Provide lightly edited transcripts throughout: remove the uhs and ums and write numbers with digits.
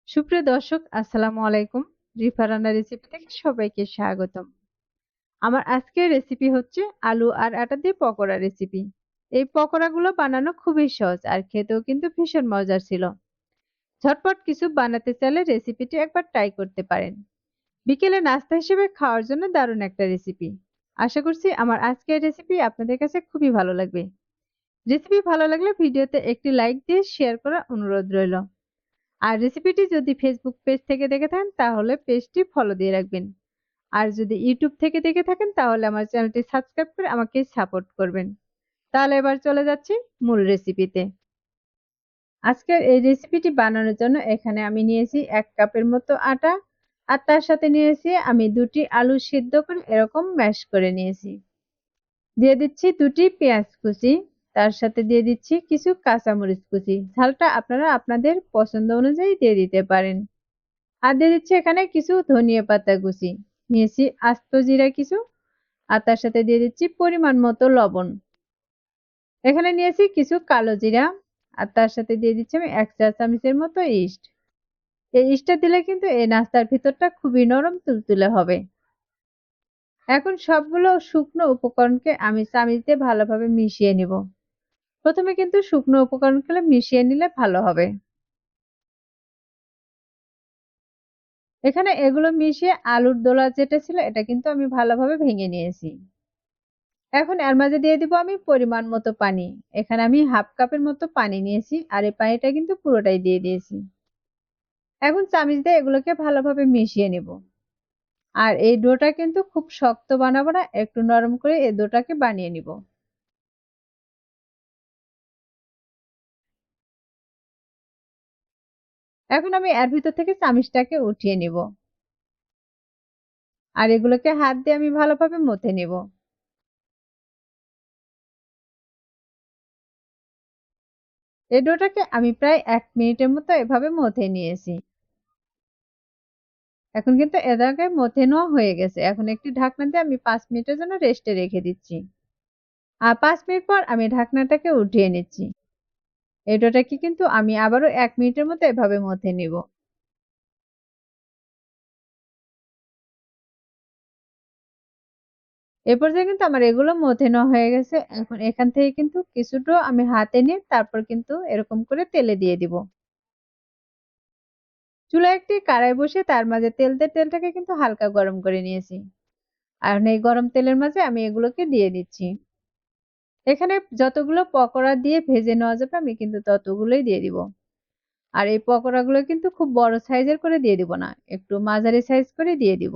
সুপ্রিয় দর্শক, আসসালামু আলাইকুম। রিফা রান্না রেসিপি থেকে সবাইকে স্বাগতম। আমার আজকের রেসিপি হচ্ছে আলু আর আটা দিয়ে পকোড়া রেসিপি। এই পকোড়াগুলো বানানো খুবই সহজ আর খেতেও কিন্তু ভীষণ মজার ছিল। ঝটপট কিছু বানাতে চাইলে রেসিপিটি একবার ট্রাই করতে পারেন। বিকেলে নাস্তা হিসেবে খাওয়ার জন্য দারুণ একটা রেসিপি। আশা করছি আমার আজকের রেসিপি আপনাদের কাছে খুবই ভালো লাগবে। রেসিপি ভালো লাগলে ভিডিওতে একটি লাইক দিয়ে শেয়ার করার অনুরোধ রইল। আর রেসিপিটি যদি ফেসবুক পেজ থেকে দেখে থাকেন তাহলে পেজটি ফলো দিয়ে রাখবেন। আর যদি ইউটিউব থেকে দেখে থাকেন তাহলে আমার চ্যানেলটি সাবস্ক্রাইব করে আমাকে সাপোর্ট করবেন। তাহলে এবার চলে যাচ্ছি মূল রেসিপিতে। আজকের এই রেসিপিটি বানানোর জন্য এখানে আমি নিয়েছি ১ কাপের মতো আটা আর তার সাথে নিয়েছি আমি ২টি আলু সিদ্ধ করে এরকম ম্যাশ করে নিয়েছি। দিয়ে দিচ্ছি ২টি পেঁয়াজ কুচি, তার সাথে দিয়ে দিচ্ছি কিছু কাঁচামরিচ কুচি। ঝালটা আপনারা আপনাদের পছন্দ অনুযায়ী দিয়ে দিতে পারেন। আর দিয়ে দিচ্ছি এখানে কিছু ধনিয়া পাতা কুচি, নিয়েছি আস্ত জিরা কিছু, আর তার সাথে দিয়ে দিচ্ছি পরিমাণ মতো লবণ। এখানে নিয়েছি কিছু কালো জিরা, আর তার সাথে দিয়ে দিচ্ছি আমি ১ চা চামচের মতো ইস্ট। এই ইস্টটা দিলে কিন্তু এই নাস্তার ভিতরটা খুবই নরম তুলতুলে হবে। এখন সবগুলো শুকনো উপকরণকে আমি চামিচ দিয়ে ভালোভাবে মিশিয়ে নিব। প্রথমে কিন্তু শুকনো উপকরণগুলো মিশিয়ে নিলে ভালো হবে। এখানে এগুলো মিশিয়ে আলুর দোলা যেটা ছিল এটা কিন্তু আমি ভালোভাবে ভেঙে নিয়েছি। এখন এর মাঝে দিয়ে দিব আমি পরিমাণ মতো পানি। এখানে আমি হাফ কাপের মতো পানি নিয়েছি আর এই পানিটা কিন্তু পুরোটাই দিয়ে দিয়েছি। এখন চামিচ দিয়ে এগুলোকে ভালোভাবে মিশিয়ে নেব। আর এই ডোটা কিন্তু খুব শক্ত বানাবো না, একটু নরম করে এই ডোটাকে বানিয়ে নিব। এখন আমি এর ভিতর থেকে চামিচটাকে উঠিয়ে নিব। আর এগুলোকে হাত দিয়ে আমি ভালোভাবে মথে নেব। এই ডোটাকে আমি প্রায় ১ মিনিটের মতো এভাবে মথে নিয়েছি। এখন কিন্তু এটাকে মথে নেওয়া হয়ে গেছে। এখন একটি ঢাকনা দিয়ে আমি ৫ মিনিটের জন্য রেস্টে রেখে দিচ্ছি। আর ৫ মিনিট পর আমি ঢাকনাটাকে উঠিয়ে নিচ্ছি। এই ডোটাকে কিন্তু আমি আবারও ১ মিনিটের মতো এভাবে মথে নিব। এ পর্যায়ে কিন্তু আমার এগুলো মথে নেওয়া হয়ে গেছে। এখন এখান থেকে কিন্তু কিছুটা আমি হাতে নিয়ে তারপর কিন্তু এরকম করে তেলে দিয়ে দিব। চুলায় একটি কড়াই বসিয়ে তার মাঝে তেল দিয়ে তেলটাকে কিন্তু হালকা গরম করে নিয়েছি। আর এই গরম তেলের মাঝে আমি এগুলোকে দিয়ে দিচ্ছি। এখানে যতগুলো পকোড়া দিয়ে ভেজে নেওয়া যাবে আমি কিন্তু ততগুলোই দিয়ে দিব। আর এই পকোড়াগুলো কিন্তু খুব বড় সাইজের করে দিয়ে দিব না। একটু মাঝারি সাইজ করে দিয়ে দিব।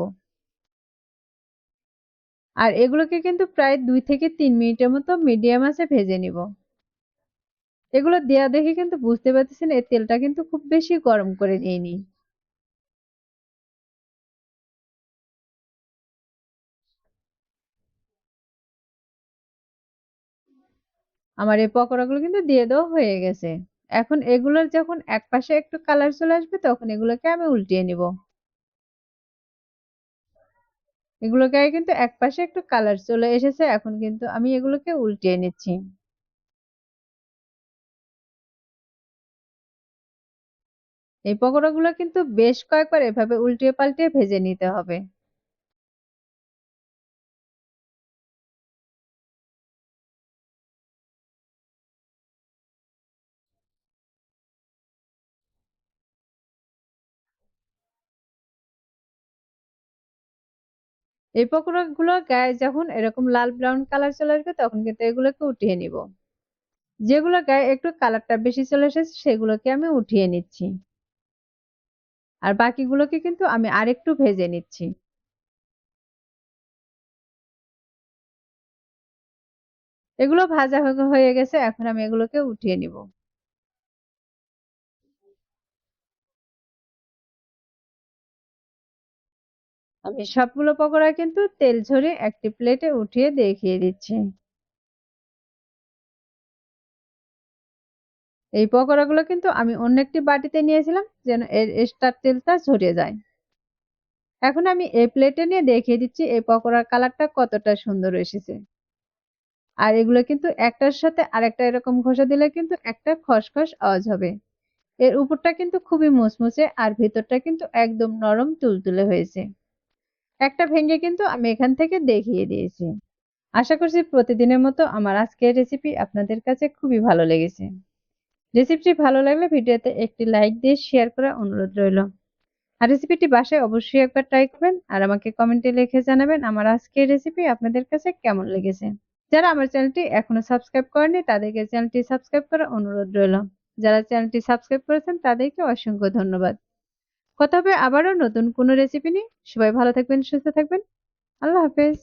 আর এগুলোকে কিন্তু প্রায় ২ থেকে ৩ মিনিটের মতো মিডিয়াম আঁচে ভেজে নিব। এগুলো দেয়া দেখে কিন্তু বুঝতে পারতেছেন এই তেলটা কিন্তু খুব বেশি গরম করে নিইনি। আমার এই পকোড়াগুলো কিন্তু দিয়ে দেওয়া হয়ে গেছে। এখন এগুলোর যখন একপাশে একটু কালার চলে আসবে তখন এগুলোকে আমি উল্টিয়ে নিব। এগুলোকে কিন্তু একপাশে একটু কালার চলে এসেছে, এখন কিন্তু আমি এগুলোকে উল্টিয়ে নিচ্ছি। এই পকোড়াগুলো কিন্তু বেশ কয়েকবার এভাবে উল্টিয়ে পাল্টিয়ে ভেজে নিতে হবে। এই পকোড়াগুলোর গায়ে যখন এরকম লাল ব্রাউন কালার চলে আসবে তখন কিন্তু এগুলোকে উঠিয়ে নিব। যেগুলো গায়ে একটু কালারটা বেশি চলে এসেছে সেগুলোকে আমি উঠিয়ে নিচ্ছি। আর বাকিগুলোকে কিন্তু আমি আরেকটু ভেজে নিচ্ছি। এগুলো ভাজা হয়ে গেছে, এখন আমি এগুলোকে উঠিয়ে নিব। আমি সবগুলো পকোড়া কিন্তু তেল ঝরিয়ে একটি প্লেটে উঠিয়ে দেখিয়ে দিচ্ছি। এই পকোড়াগুলো কিন্তু আমি অন্য একটি বাটিতে নিয়েছিলাম যেন এর এক্সট্রা তেলটা ঝরে যায়। এখন আমি এই প্লেটে নিয়ে দেখিয়ে দিচ্ছি এই পকোড়ার কালারটা কতটা সুন্দর এসেছে। আর এগুলো কিন্তু একটার সাথে আরেকটা এরকম ঘষা দিলে কিন্তু একটা খসখস আওয়াজ হবে। এর উপরটা কিন্তু খুবই মুচমুচে আর ভেতরটা কিন্তু একদম নরম তুলতুলে হয়েছে। একটা ভেঙে কিন্তু আমি এখান থেকে দেখিয়ে দিয়েছি। আশা করছি প্রতিদিনের মতো আমার আজকের রেসিপি আপনাদের কাছে খুবই ভালো লেগেছে। রেসিপিটি ভালো লাগলে ভিডিওতে একটি লাইক দিয়ে শেয়ার করার অনুরোধ রইল। আর রেসিপিটি বাসায় অবশ্যই একবার ট্রাই করবেন আর আমাকে কমেন্টে লিখে জানাবেন আমার আজকের রেসিপি আপনাদের কাছে কেমন লেগেছে। যারা আমার চ্যানেলটি এখনো সাবস্ক্রাইব করেনি তাদেরকে চ্যানেলটি সাবস্ক্রাইব করার অনুরোধ রইল। যারা চ্যানেলটি সাবস্ক্রাইব করেছেন তাদেরকে অসংখ্য ধন্যবাদ। কথা হবে আবারও নতুন কোনো রেসিপি নিয়ে। সবাই ভালো থাকবেন, সুস্থ থাকবেন। আল্লাহ হাফেজ।